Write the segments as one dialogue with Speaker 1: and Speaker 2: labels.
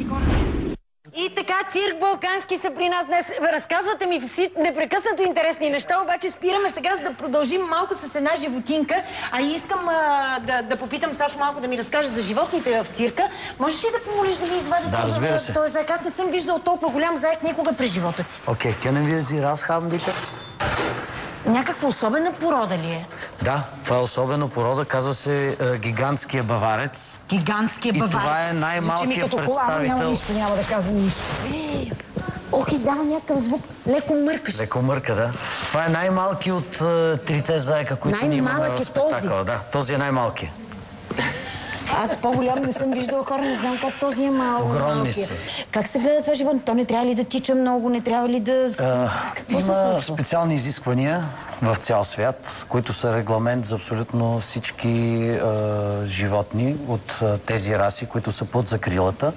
Speaker 1: си хора. И така, цирк Балкански са при нас днес. Разказвате ми непрекъснато интересни неща, обаче спираме сега, за да продължим малко с една животинка. А искам да попитам Сашо малко да ми разкаже за животните в цирка. Можеш ли да помолиш да ми извадите?
Speaker 2: Да, разбира се.
Speaker 1: Този заек? Аз не съм виждал толкова голям заек никога през живота си.
Speaker 2: Окей, können wir Sie raushaben, bitte?
Speaker 1: Някаква особена порода ли е?
Speaker 2: Да, това е особена порода, казва се гигантския баварец.
Speaker 1: Гигантския баварец.
Speaker 2: И това е най-малкият представител.
Speaker 1: Няма да казвам нищо. Ох, издава някакъв звук. Леко мъркаш.
Speaker 2: Леко мърка, да. Това е най-малки от трите заека, които ни имаме в спектакъла. Да, този е най-малкият.
Speaker 1: Аз по-голям не съм виждала хора, не знам как този е малко.
Speaker 2: Огромни са.
Speaker 1: Как се гледа това животно? То не трябва ли да тича много, не трябва ли да... Какво се случва?
Speaker 2: Има специални изисквания в цял свят, които са регламент за абсолютно всички животни от тези раси, които са под закрилата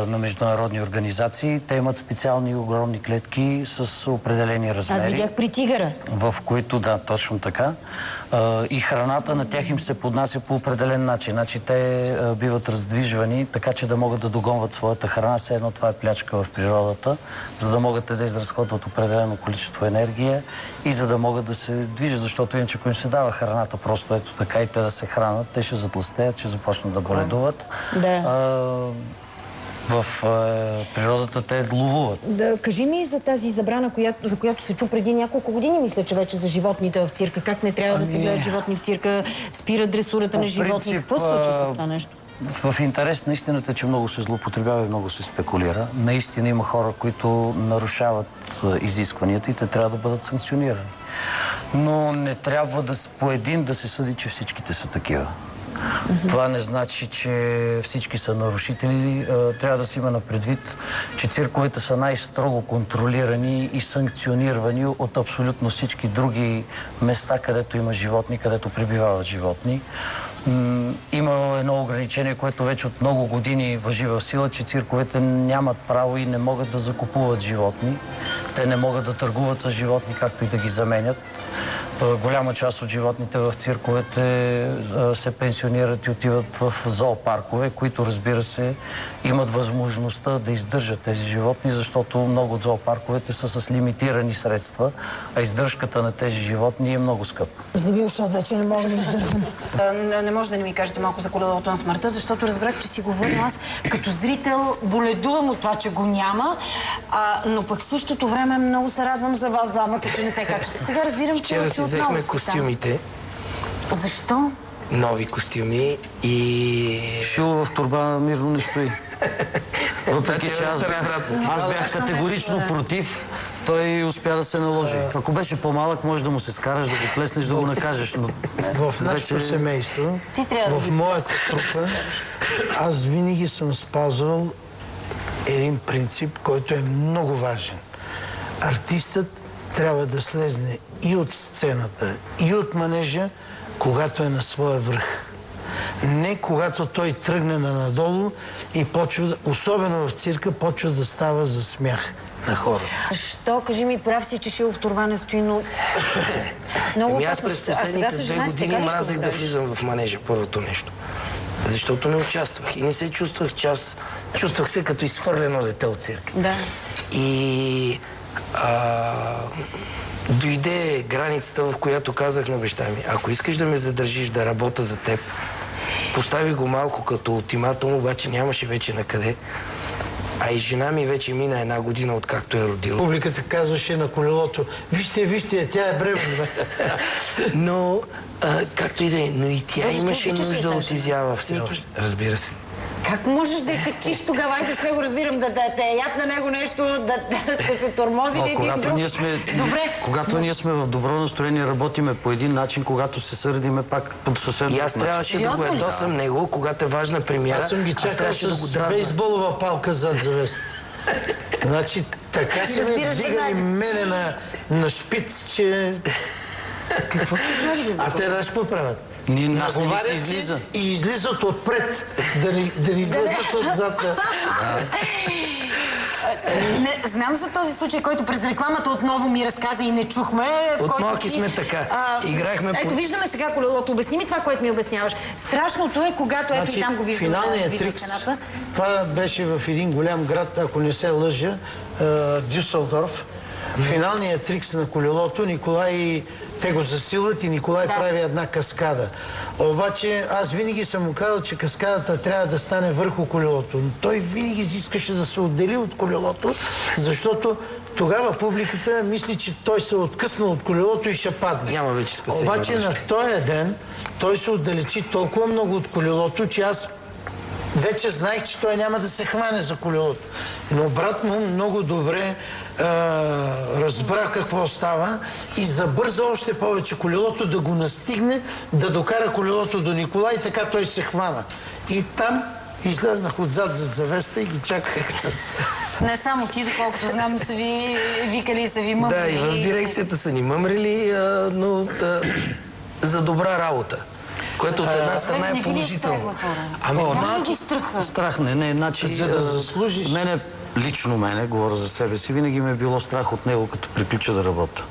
Speaker 2: на международни организации. Те имат специални огромни клетки с определени размери.
Speaker 1: Аз видях при тигъра.
Speaker 2: В които, да, точно така. И храната на тях им се поднася по определен начин. Значи те биват раздвижвани, така че да могат да догонват своята храна. Все едно това е плячка в природата, за да могат да изразходват определено количество енергия и за да могат да се движат, защото иначе ако им се дава храната просто ето така и те да се хранат, те ще затлъстеят, ще започнат да боледуват.
Speaker 1: Да.
Speaker 2: В природата те ловуват.
Speaker 1: Да, кажи ми за тази забрана, за която се чу преди няколко години, мисля, че вече за животните в цирка. Как не трябва да се гледат животни в цирка, спира дресурата на животни. Какво случва с това нещо?
Speaker 2: В интерес на истината е, че много се злоупотребява и много се спекулира. Наистина има хора, които нарушават изискванията и те трябва да бъдат санкционирани. Но не трябва по един да се съди, че всичките са такива. Това не значи, че всички са нарушители. Трябва да се има на предвид, че цирковете са най-строго контролирани и санкционирани от абсолютно всички други места, където има животни, където пребивават животни. Има едно ограничение, което вече от много години важи в сила, че цирковете нямат право и не могат да закупуват животни. Те не могат да търгуват с животни, както и да ги заменят. Голяма част от животните в цирковете се пенсионират и отиват в зоопаркове, които, разбира се, имат възможността да издържат тези животни, защото много от зоопарковете са с лимитирани средства, а издръжката на тези животни е много скъпа.
Speaker 1: Забил, защото вече не мога да издържам. Не може да не ми кажете малко за колелото на смъртта, защото разбрах, че си говорим. Аз като зрител боледувам от това, че го няма, но пък в същото време много се радвам за вас двамата, че не се качате. Сега разбирам, че
Speaker 3: взехме костюмите.
Speaker 1: Защо?
Speaker 3: Нови костюми и...
Speaker 2: Шило в турба мирно не стои. Въпреки, че аз бях категорично против, той успя да се наложи. Ако беше по-малък, може да му се скараш, да го плеснеш, да го накажеш. Но...
Speaker 4: В нашето семейство, в моята трупа, аз винаги съм спазвал един принцип, който е много важен. Артистът трябва да слезне и от сцената, и от манежа, когато е на своя връх. Не когато той тръгне надолу и почва, особено в цирка, почва да става за смях на хората.
Speaker 1: Защо? Кажи ми, прав си, че Шило в турба не стои, но...
Speaker 3: Аз през последните 2 години мразех да влизам в манежа, първото нещо. Защото не участвах и не се чувствах част. Чувствах се като изхвърлено дете от цирка.
Speaker 1: Да.
Speaker 3: И... дойде границата, в която казах на баща ми: ако искаш да ме задържиш да работя за теб, постави го малко като ултиматум, обаче нямаше вече на къде. А и жена ми вече мина 1 година, откакто е родила.
Speaker 4: Публиката казваше на колелото: вижте, тя е бременна.
Speaker 3: Но, както и да е, но и тя имаше нужда от изява все още. Разбира се.
Speaker 1: Как можеш да я качиш тогава и да с него, разбирам, да те яд на него нещо, да сте се тормозили един друг?
Speaker 2: Когато ние сме в добро настроение, работиме по един начин, когато се сърдиме пак по съвсем друг начин.
Speaker 3: И аз трябваше да го ядосам него, когато е важна премиера.
Speaker 4: Аз съм ги чакал с бейсболова палка зад завеста. Значи така се ме вдигали мене на шпиц, че...
Speaker 1: Какво сте правили?
Speaker 4: А те знаеш какво правят?
Speaker 2: Нас не се излиза.
Speaker 4: И излизат отпред, да ни излезнат отзад.
Speaker 1: Знам за този случай, който през рекламата отново ми разказа и не чухме.
Speaker 3: От малки сме така. Играехме по...
Speaker 1: Ето, виждаме сега колелото. Обясни ми това, което ми обясняваш. Страшното е, когато ето и там го виждаме на видеостената.
Speaker 4: Това беше в един голям град, ако не се лъжа, Дюселдорф. Финалният трикс на колелото, Николай, те го засилват и Николай прави една каскада. Обаче аз винаги съм му казал, че каскадата трябва да стане върху колелото. Но той винаги искаше да се отдели от колелото, защото тогава публиката мисли, че той се откъсна от колелото и ще падне.
Speaker 3: Няма вече спасение.
Speaker 4: Обаче на този ден той се отдалечи толкова много от колелото, че аз вече знаех, че той няма да се хване за колелото. Но брат му много добре разбра какво става и забърза още повече колелото да го настигне, да докара колелото до Николай, така той се хвана. И там излезнах отзад за завеста и ги чаках с...
Speaker 1: Не само ти, доколкото знам, са ви викали и са ви мъмрили.
Speaker 3: Да, и в дирекцията са ни мъмрили, но за добра работа. Което от една страна е положително.
Speaker 1: Ами малко ги страха.
Speaker 2: Страх не, значи...
Speaker 4: За да заслужиш...
Speaker 2: Лично мене, говоря за себе си, винаги ме е било страх от него, като приключа да работя.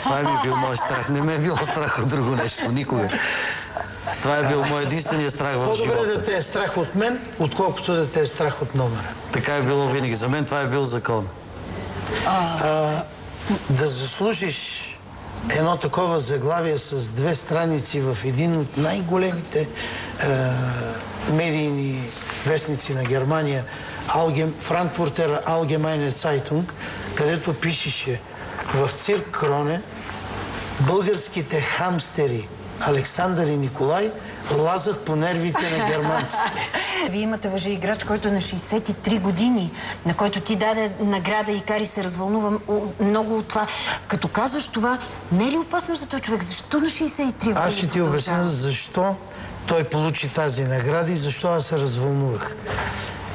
Speaker 2: Това е бил мой страх. Не ме е било страх от друго нещо. Никога. Това е бил мой единствения страх в живота.
Speaker 4: По-добре да те е страх от мен, отколкото да те е страх от номера.
Speaker 2: Така е било винаги. За мен това е бил закон.
Speaker 4: Да заслужиш едно такова заглавие с 2 страници в един от най-големите медийни вестници на Германия, Франкфуртер Allgemeine Zeitung, където пишеше: в цирк Кроне българските хамстери Александър и Николай лазат по нервите на германците.
Speaker 1: Вие имате играч, който е на 63 години, на който ти даде награда и Кари се развълнува много от това. Като казваш това, не е ли опасно за този човек? Защо на 63 години?
Speaker 4: Аз ще ти обясня защо той получи тази награда и защо аз се развълнувах.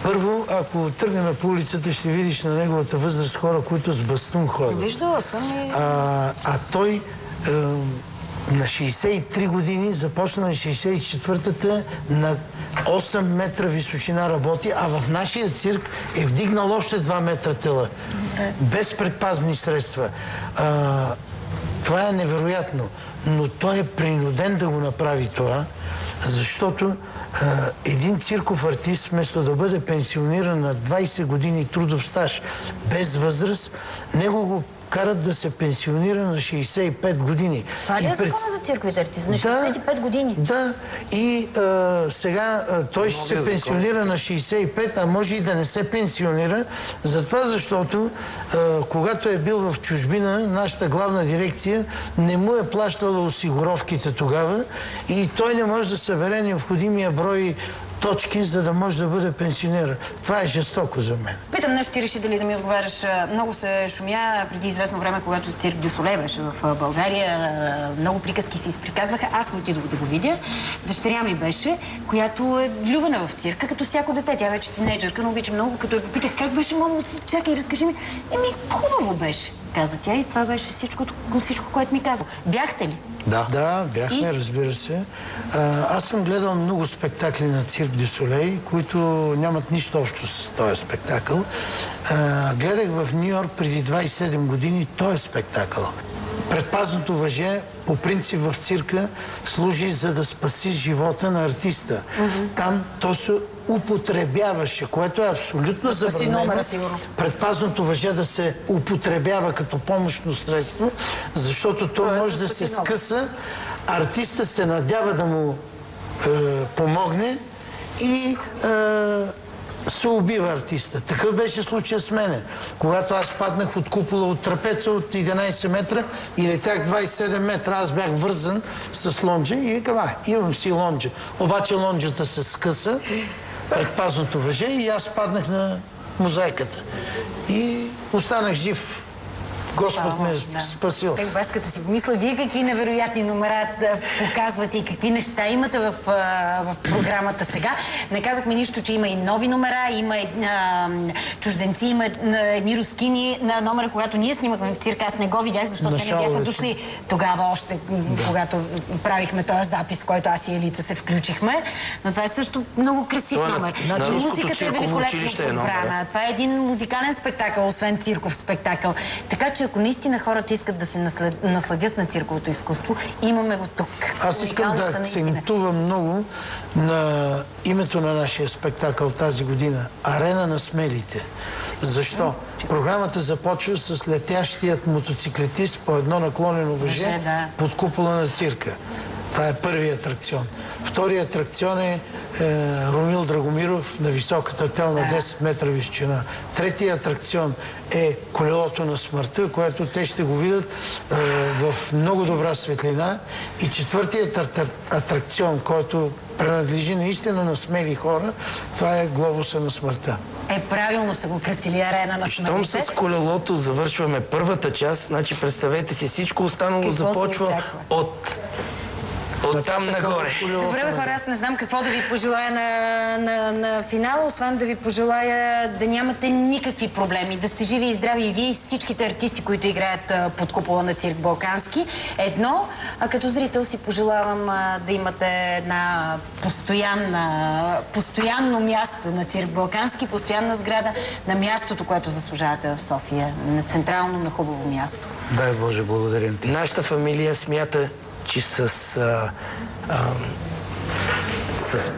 Speaker 4: Първо, ако тръгнем по улицата, ще видиш на неговата възраст хора, които с бастун ходят.
Speaker 1: Виждала съм и...
Speaker 4: той на 63 години започна на 64-та на 8 метра височина работи, а в нашия цирк е вдигнал още 2 метра тела. Без предпазни средства. Това е невероятно. Но той е принуден да го направи това, защото един цирков артист, вместо да бъде пенсиониран на 20 години трудов стаж без възраст, него го карат да се пенсионира на 65 години.
Speaker 1: Това ли е закона за цирковите артисти? На 65 години?
Speaker 4: Да. И сега той ще се пенсионира на 65, а може и да не се пенсионира, затова защото когато е бил в чужбина, нашата главна дирекция не му е плащала осигуровките тогава и той не може да събере необходимия брой точки, за да може да бъде пенсионер. Това е жестоко за мен.
Speaker 1: Питам нещо, ти реши дали да ми отговаряш. Много се шумя преди известно време, когато цирк Дю Солей беше в България. Много приказки се изприказваха. Аз не отидох да го видя. Дъщеря ми беше, която е влюбена в цирка, като всяко дете. Тя вече тинейджърка, но обича много. Като я попитах как беше, мамо, чакай, разкажи ми. Хубаво беше, каза тя, и това беше всичко, което ми каза. Бяхте ли?
Speaker 4: Да, бяхме, разбира се. Аз съм гледал много спектакли на цирк Дю Солей, които нямат нищо общо с този спектакъл. Гледах в Нью-Йорк преди 27 години този спектакъл. Предпазното въже, по принцип в цирка, служи за да спаси живота на артиста. Там то се употребяваше, което е абсолютно забранено. Предпазното въже да се употребява като помощно средство, защото то може да се скъса, артиста се надява да му помогне и се убива артиста. Такъв беше случая с мене. Когато аз паднах от купола от трапеца от 11 метра и летях 27 метра, аз бях вързан с лонджа и викам, имам си лонджа. Обаче лонджата се скъса, предпазното въже, и аз паднах на мозайката. И останах жив Господ ме е спасил.
Speaker 1: Аз като си помисля, вие какви невероятни номера да показвате и какви неща имате в програмата сега. Не казахме нищо, че има и нови номера, има чужденци, има едни рускини на номера, когато ние снимахме в цирка. Аз не го видях, защото те не бяха дошли тогава още, когато правихме този запис, в който аз и Елица се включихме. Но това е също много красив номер. Музиката е великолепно подбрана. Това е един музикален спектакъл, освен цирков спектакъл. Така че ако наистина хората искат да се насладят на цирковото изкуство, имаме го тук.
Speaker 4: Аз искам да акцентувам много на името на нашия спектакъл тази година. Арена на смелите. Защо? Програмата започва с летящият мотоциклетист по едно наклонено въже под купола на цирка. Това е първият атракцион. Вторият атракцион е Ромил Драгомиров на високата тел на 10 метра височина. Третият атракцион е Колелото на смъртта, което те ще го видят в много добра светлина. И четвъртият атракцион, който принадлежи наистина на смели хора, това е Глобуса на смъртта.
Speaker 1: Правилно са го кръстили Арена на смъртта.
Speaker 3: Щом с Колелото завършваме първата част, значи представете си, всичко останало започва от там нагоре.
Speaker 1: Добре, бе, хора, аз не знам какво да ви пожелая на финала, освен да ви пожелая да нямате никакви проблеми, да сте живи и здрави и вие и всичките артисти, които играят под купола на цирк Балкански. Едно, а като зрител си пожелавам да имате една постоянно място на цирк Балкански, постоянна сграда на мястото, което заслужавате в София, на централно, на хубаво място.
Speaker 2: Дай Боже, благодарим ти.
Speaker 3: Нашата фамилия смята, че с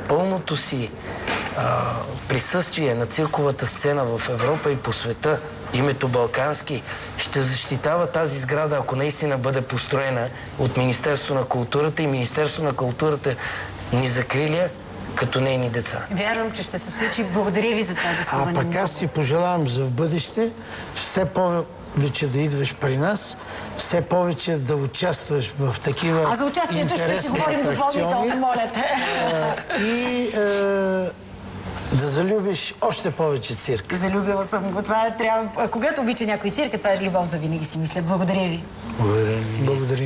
Speaker 3: пълното си присъствие на цирковата сцена в Европа и по света, името Балкански ще защитава тази сграда, ако наистина бъде построена от Министерство на културата, и Министерство на културата ни закриля като нейни деца.
Speaker 1: Вярвам, че ще се случи. Благодаря ви за това, господин.
Speaker 4: А пък аз си пожелавам за в бъдеще все повече да идваш при нас, все повече да участваш в такива
Speaker 1: А за участието ще си говорим допълнително, моля те.
Speaker 4: И да залюбиш още повече цирк.
Speaker 1: Залюбила съм го. Това трябва... Когато обича някой цирк, това е любов за винаги, си мисля. Благодаря ви.
Speaker 2: Благодаря.
Speaker 4: Благодаря.